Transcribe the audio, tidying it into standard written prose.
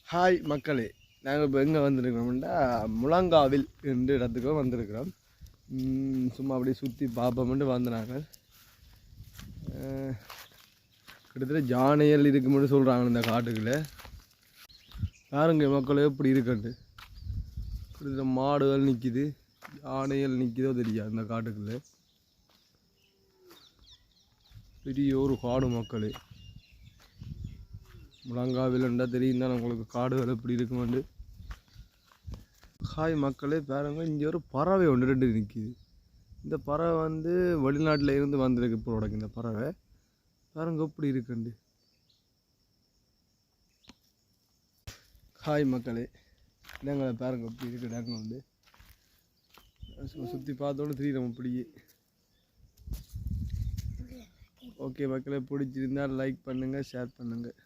Hi மக்களே, நாங்கள் இப்போ எங்கே வந்திருக்கிறோம்னா முழங்காவில் என்ற இடத்துக்கு வந்திருக்கிறோம். சும்மா அப்படியே சுற்றி பார்ப்போம்ட்டு வந்து நாங்கள் கிட்டத்தட்ட யானைகள் இருக்குமென்னு சொல்கிறாங்க இந்த காட்டுக்குள்ளே. பாருங்க மக்களே எப்படி இருக்குண்டு. கிட்டத்தட்ட மாடுகள் நிற்கிது, யானைகள் நிற்கிதோ தெரியாது இந்த காட்டுக்குள்ளே. பெரிய ஒரு காடு மக்களே. முழங்காவில்ண்டா தெரியும் தான் உங்களுக்கு காடுகள் எப்படி இருக்குமெண்டு. ஹாய் மக்களே, பாருங்க இங்கே ஒரு பறவை ஒன்று ரெண்டு நிற்கிது. இந்த பறவை வந்து வெளிநாட்டில் இருந்து வந்திருக்கு போல இந்த பறவை. பாருங்க எப்படி இருக்குண்டு. ஹாய் மக்களே, நாங்கள் பாருங்க எப்படி இருக்கு. நாங்கள் வந்து சுற்றி பார்த்தோன்னு தெரியும் அப்படியே. ஓகே மக்களே, பிடிச்சிருந்தால் லைக் பண்ணுங்கள், ஷேர் பண்ணுங்கள்.